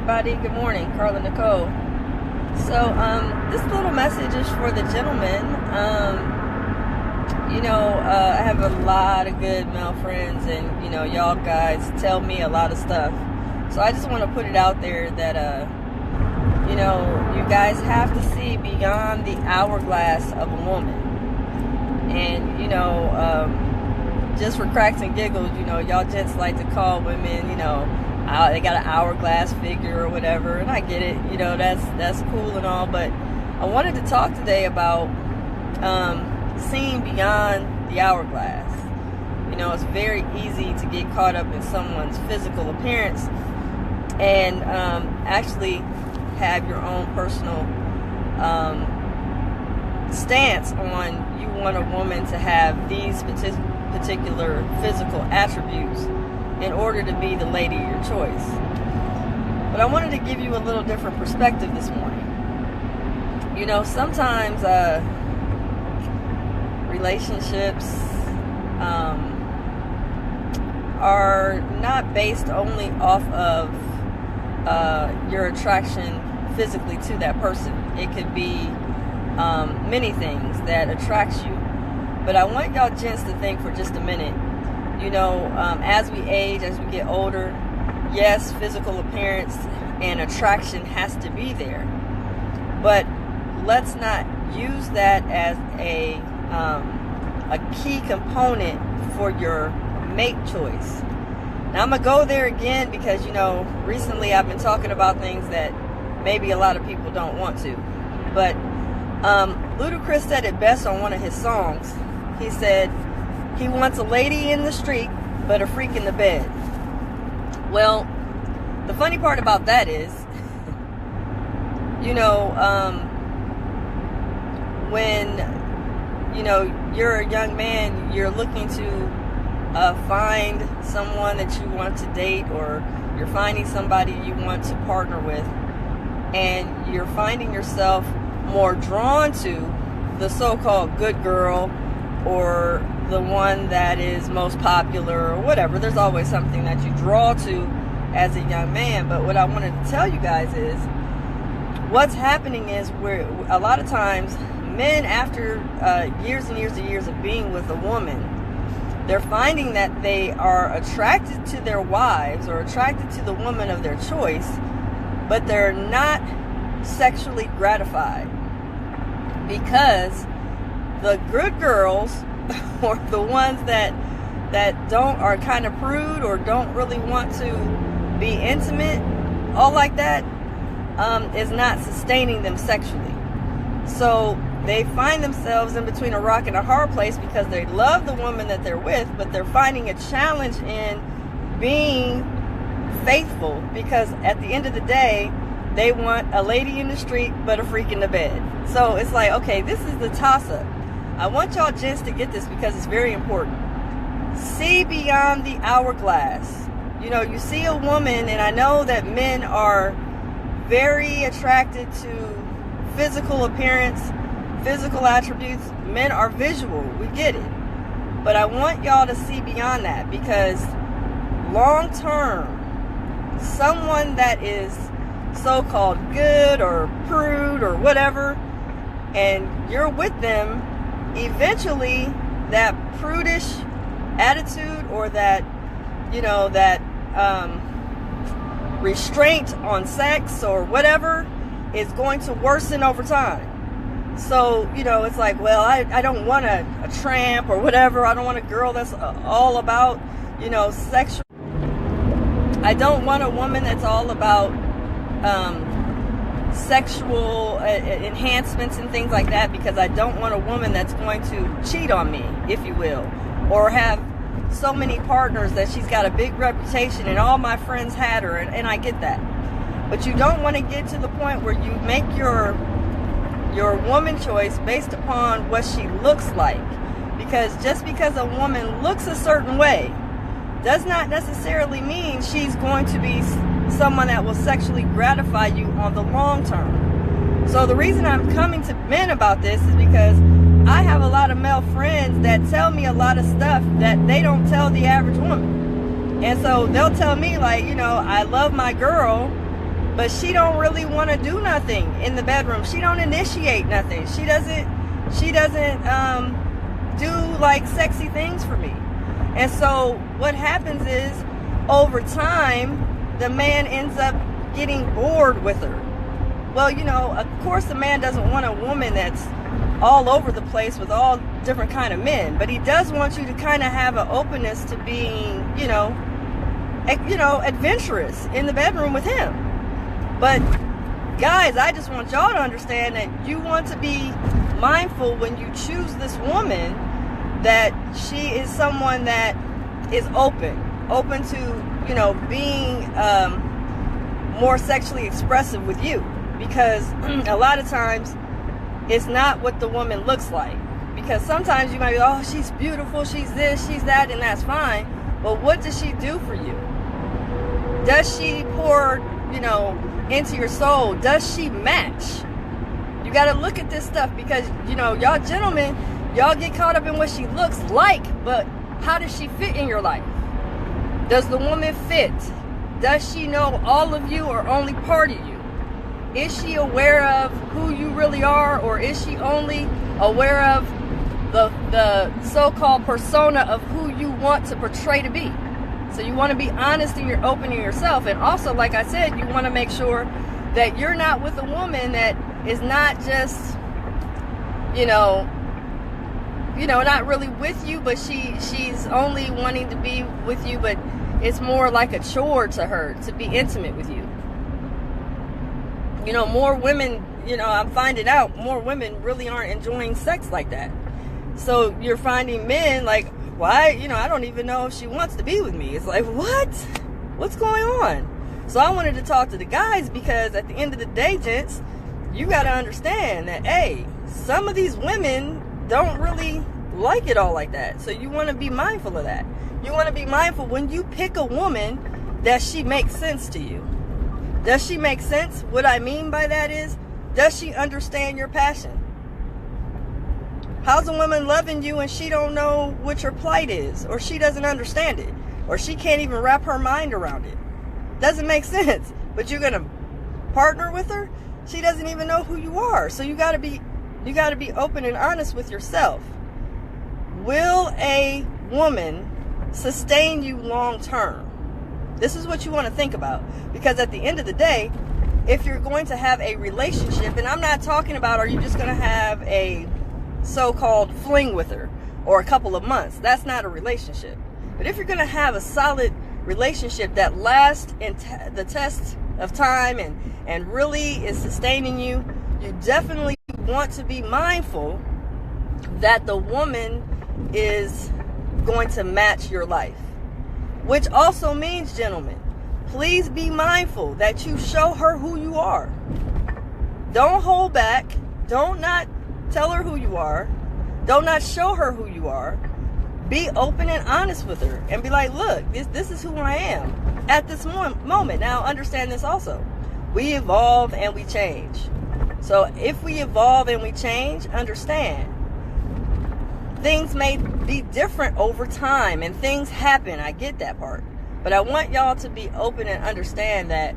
everybody. Good morning, Carla Nicole. So, this little message is for the gentlemen. I have a lot of good male friends, and y'all guys tell me a lot of stuff. So I just want to put it out there that you guys have to see beyond the hourglass of a woman. And just for cracks and giggles, y'all gents like to call women, they got an hourglass figure or whatever, and I get it, that's cool and all, but I wanted to talk today about seeing beyond the hourglass. It's very easy to get caught up in someone's physical appearance and actually have your own personal stance on you want a woman to have these particular physical attributes in order to be the lady of your choice. But I wanted to give you a little different perspective this morning. Sometimes relationships are not based only off of your attraction physically to that person. It could be many things that attracts you. But I want y'all gents to think for just a minute. As we age, as we get older, yes, physical appearance and attraction has to be there. But let's not use that as a key component for your mate choice. Now I'm going to go there again because, recently I've been talking about things that maybe a lot of people don't want to. But Ludacris said it best on one of his songs. He said he wants a lady in the street, but a freak in the bed. Well, the funny part about that is, when, you're a young man, you're looking to find someone that you want to date, or you're finding somebody you want to partner with, and you're finding yourself more drawn to the so-called good girl or the one that is most popular or whatever. There's always something that you draw to as a young man. But what I wanted to tell you guys is what's happening is where a lot of times men, after years and years and years of being with a woman, they're finding that they are attracted to their wives or attracted to the woman of their choice, but they're not sexually gratified because the good girls or the ones that are kind of prude or don't really want to be intimate, all like that, is not sustaining them sexually. So they find themselves in between a rock and a hard place because they love the woman that they're with, but they're finding a challenge in being faithful because at the end of the day, they want a lady in the street, but a freak in the bed. So it's like, okay, this is the toss-up. I want y'all gents to get this because it's very important. See beyond the hourglass. You see a woman, and I know that men are very attracted to physical appearance, physical attributes. Men are visual. We get it. But I want y'all to see beyond that because long term, someone that is so-called good or prude or whatever, and you're with them, eventually that prudish attitude or that restraint on sex or whatever is going to worsen over time. So it's like, well, I don't want a tramp or whatever. I don't want a girl that's all about sexual. I don't want a woman that's all about sexual enhancements and things like that, because I don't want a woman that's going to cheat on me, if you will, or have so many partners that she's got a big reputation and all my friends had her, and I get that. But you don't want to get to the point where you make your woman choice based upon what she looks like, because just because a woman looks a certain way does not necessarily mean she's going to be someone that will sexually gratify you on the long term. So the reason I'm coming to men about this is because I have a lot of male friends that tell me a lot of stuff that they don't tell the average woman. And so they'll tell me, like, I love my girl, but she don't really want to do nothing in the bedroom. She don't initiate nothing. She doesn't do like sexy things for me. And so what happens is, over time, the man ends up getting bored with her. Well, you know, of course the man doesn't want a woman that's all over the place with all different kind of men, but he does want you to kind of have an openness to being, you know, adventurous in the bedroom with him. But guys, I just want y'all to understand that you want to be mindful when you choose this woman, that she is someone that is open to, you know, being more sexually expressive with you. Because a lot of times it's not what the woman looks like. Because sometimes you might be, oh, she's beautiful, she's this, she's that, and that's fine. But what does she do for you? Does she pour, you know, into your soul? Does she match? You got to look at this stuff, because, you know, y'all gentlemen, y'all get caught up in what she looks like, but how does she fit in your life? Does the woman fit? Does she know all of you or only part of you? Is she aware of who you really are, or is she only aware of the so-called persona of who you want to portray to be? So you want to be honest and you're open to yourself. And also, like I said, you want to make sure that you're not with a woman that is not just, you know, not really with you, but she's only wanting to be with you, but it's more like a chore to her to be intimate with you. You know, more women, you know, I'm finding out more women really aren't enjoying sex like that. So you're finding men like, why, you know, I don't even know if she wants to be with me. It's like, what? What's going on? So I wanted to talk to the guys, because at the end of the day, gents, you got to understand that, hey, some of these women don't really like it all like that. So you want to be mindful of that. You want to be mindful when you pick a woman that she makes sense to you. Does she make sense? What I mean by that is, does she understand your passion? How's a woman loving you and she don't know what your plight is, or she doesn't understand it, or she can't even wrap her mind around it? Doesn't make sense. But you're gonna partner with her? She doesn't even know who you are. So you gotta be open and honest with yourself. Will a woman sustain you long term? This is what you want to think about. Because at the end of the day, if you're going to have a relationship, and I'm not talking about, are you just going to have a so-called fling with her or a couple of months? That's not a relationship. But if you're going to have a solid relationship that lasts in the test of time and really is sustaining you, you definitely want to be mindful that the woman is going to match your life. Which also means, gentlemen, please be mindful that you show her who you are. Don't hold back. Don't not tell her who you are. Don't not show her who you are. Be open and honest with her and be like, look, this is who I am at this moment. Now, understand this also. We evolve and we change. So if we evolve and we change, understand, things may be different over time and things happen. I get that part. But I want y'all to be open and understand that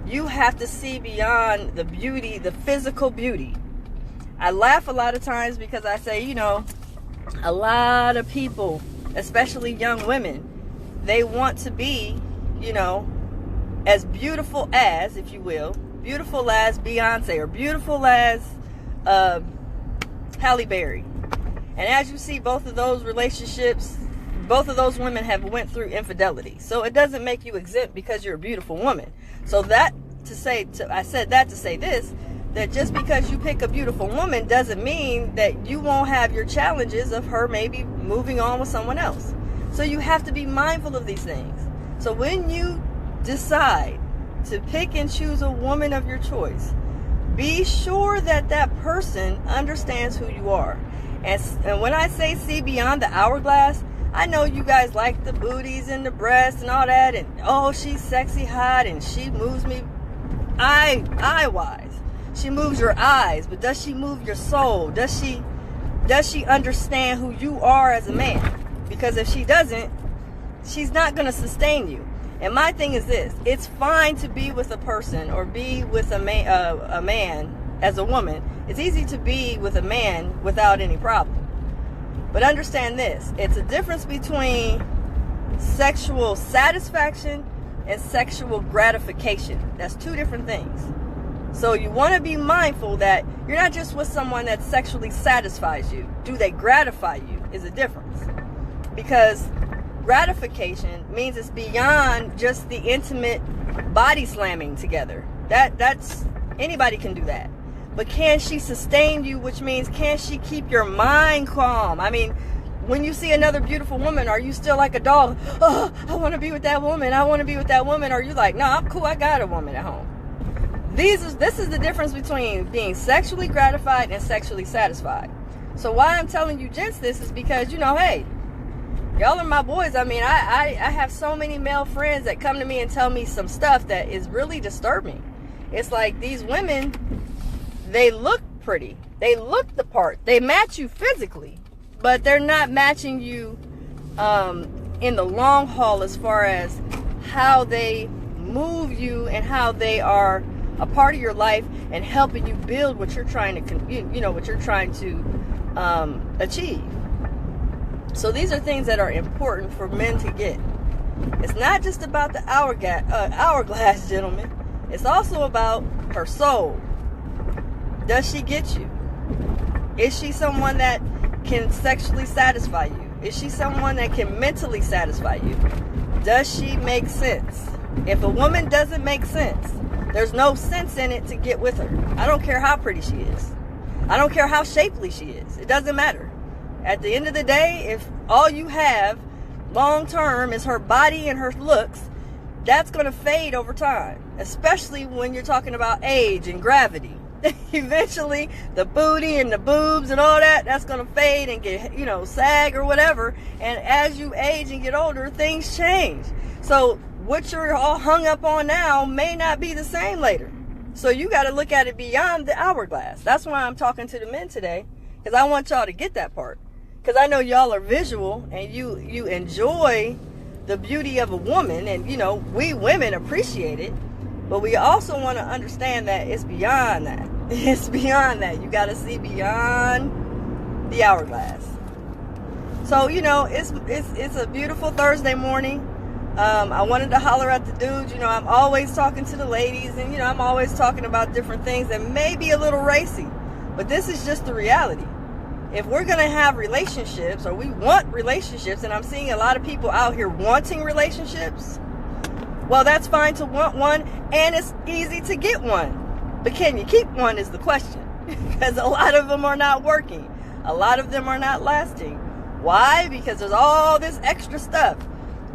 you have to see beyond the beauty, the physical beauty. I laugh a lot of times because I say, you know, a lot of people, especially young women, they want to be, you know, as beautiful as, if you will, beautiful as Beyonce or beautiful as Halle Berry. And as you see, both of those relationships, both of those women have went through infidelity. So it doesn't make you exempt because you're a beautiful woman. So that I said that to say this, that just because you pick a beautiful woman doesn't mean that you won't have your challenges of her maybe moving on with someone else. So you have to be mindful of these things. So when you decide to pick and choose a woman of your choice, be sure that that person understands who you are. And when I say see beyond the hourglass, I know you guys like the booties and the breasts and all that, and oh, she's sexy hot and she moves me eye-wise. She moves your eyes, but does she move your soul? Does she understand who you are as a man? Because if she doesn't, she's not going to sustain you. And my thing is this: it's fine to be with a person or be with a man as a woman. It's easy to be with a man without any problem. But understand this: it's a difference between sexual satisfaction and sexual gratification. That's two different things. So you want to be mindful that you're not just with someone that sexually satisfies you. Do they gratify you is a difference. Because gratification means it's beyond just the intimate body slamming together. That's anybody can do that. But can she sustain you, which means can she keep your mind calm? I mean, when you see another beautiful woman, are you still like a dog? Oh, I want to be with that woman. I want to be with that woman. Or are you like, no, I'm cool. I got a woman at home. This is the difference between being sexually gratified and sexually satisfied. So why I'm telling you gents this is because, hey, y'all are my boys. I mean, I have so many male friends that come to me and tell me some stuff that is really disturbing. It's like these women, they look pretty. They look the part. They match you physically, but they're not matching you in the long haul as far as how they move you and how they are a part of your life and helping you build what you're trying to achieve. So these are things that are important for men to get. It's not just about the hourglass, gentlemen. It's also about her soul. Does she get you? Is she someone that can sexually satisfy you? Is she someone that can mentally satisfy you? Does she make sense? If a woman doesn't make sense, there's no sense in it to get with her. I don't care how pretty she is. I don't care how shapely she is. It doesn't matter. At the end of the day, if all you have long term is her body and her looks, that's going to fade over time, especially when you're talking about age and gravity. Eventually, the booty and the boobs and all that's going to fade and get, sag or whatever. And as you age and get older, things change. So what you're all hung up on now may not be the same later. So you got to look at it beyond the hourglass. That's why I'm talking to the men today, because I want y'all to get that part. Because I know y'all are visual and you enjoy the beauty of a woman, and we women appreciate it, but we also want to understand that it's beyond that. It's beyond that. You got to see beyond the hourglass. So it's a beautiful Thursday morning. I wanted to holler at the dudes. I'm always talking to the ladies, and I'm always talking about different things that may be a little racy, but this is just the reality. If we're going to have relationships, or we want relationships, and I'm seeing a lot of people out here wanting relationships, well, that's fine to want one, and it's easy to get one. But can you keep one is the question. Because a lot of them are not working. A lot of them are not lasting. Why? Because there's all this extra stuff.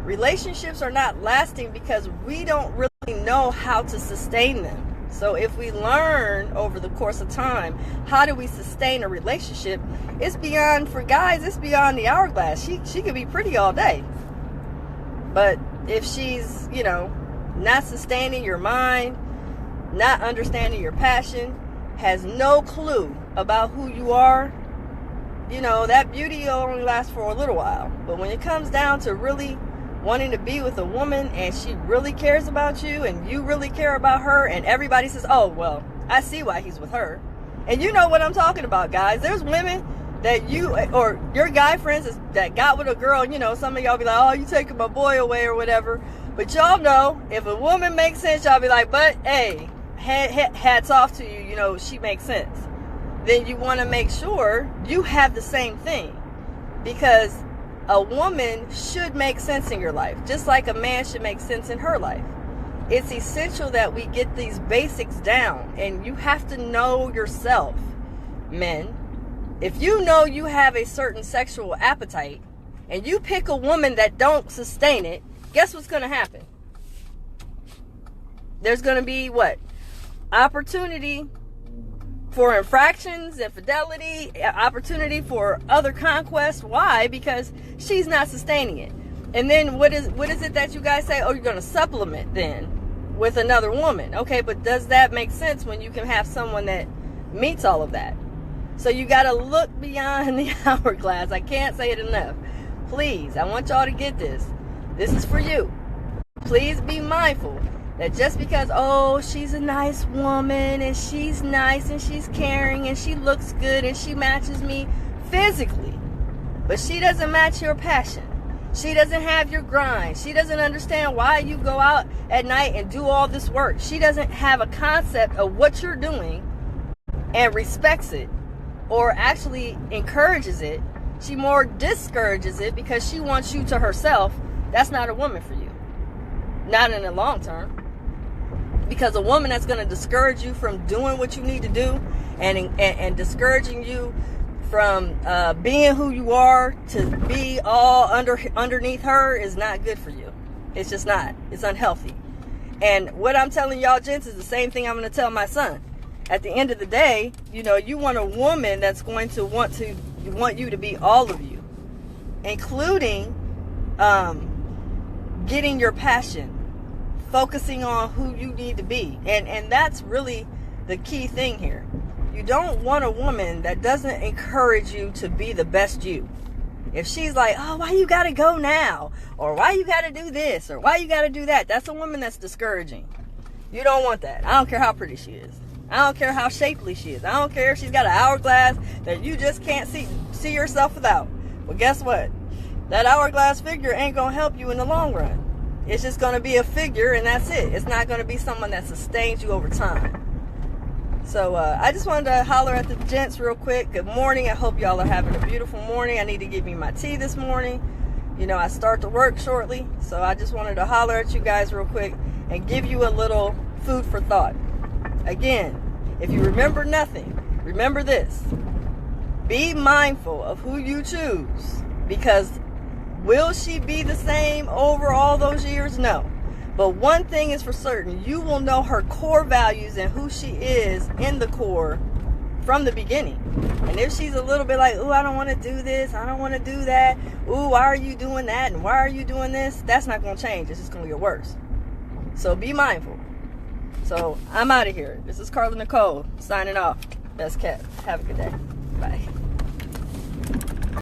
Relationships are not lasting because we don't really know how to sustain them. So if we learn over the course of time, how do we sustain a relationship? It's beyond, for guys, it's beyond the hourglass. She could be pretty all day. But if she's, not sustaining your mind, not understanding your passion, has no clue about who you are, that beauty will only last for a little while. But when it comes down to really wanting to be with a woman and she really cares about you and you really care about her, and everybody says, oh, well, I see why he's with her. And you know what I'm talking about, guys. There's women that you, or your guy friends that got with a girl, some of y'all be like, oh, you taking my boy away or whatever. But y'all know, if a woman makes sense, y'all be like, but hey, hats off to you, she makes sense. Then you want to make sure you have the same thing, because a woman should make sense in your life, just like a man should make sense in her life. It's essential that we get these basics down, and you have to know yourself, men. If you know you have a certain sexual appetite and you pick a woman that don't sustain it, guess what's going to happen? There's going to be what? Opportunity for infractions, infidelity, opportunity for other conquests. Why? Because she's not sustaining it. And then what is it that you guys say? Oh, you're going to supplement then with another woman. Okay, but does that make sense when you can have someone that meets all of that? So you got to look beyond the hourglass. I can't say it enough. Please, I want y'all to get this. This is for you. Please be mindful that just because, oh, she's a nice woman and she's nice and she's caring and she looks good and she matches me physically, but she doesn't match your passion. She doesn't have your grind. She doesn't understand why you go out at night and do all this work. She doesn't have a concept of what you're doing and respects it or actually encourages it. She more discourages it because she wants you to herself. That's not a woman for you. Not in the long term. Because a woman that's going to discourage you from doing what you need to do and discouraging you from being who you are to be all underneath her is not good for you. It's just not. It's unhealthy. And what I'm telling y'all gents is the same thing I'm going to tell my son. At the end of the day, you know, you want a woman that's going to want you to be all of you, including getting your passion, focusing on who you need to be. And that's really the key thing here. You don't want a woman that doesn't encourage you to be the best you. If she's like, oh, why you gotta go now? Or why you gotta do this? Or why you gotta do that? That's a woman that's discouraging. You don't want that. I don't care how pretty she is. I don't care how shapely she is. I don't care if she's got an hourglass that you just can't see yourself without. Well, guess what? That hourglass figure ain't gonna help you in the long run. It's just gonna be a figure and that's it. It's not gonna be someone that sustains you over time. So I just wanted to holler at the gents real quick. Good morning. I hope y'all are having a beautiful morning. I need to give me my tea this morning. You know, I start to work shortly. So I just wanted to holler at you guys real quick and give you a little food for thought. Again, if you remember nothing, remember this. Be mindful of who you choose. Because will she be the same over all those years? No. But one thing is for certain, you will know her core values and who she is in the core from the beginning. And if she's a little bit like, ooh, I don't want to do this, I don't want to do that, ooh, why are you doing that, and why are you doing this, that's not going to change. It's just going to get worse. So be mindful. So I'm out of here. This is Carla Nicole signing off. Best kept. Have a good day. Bye.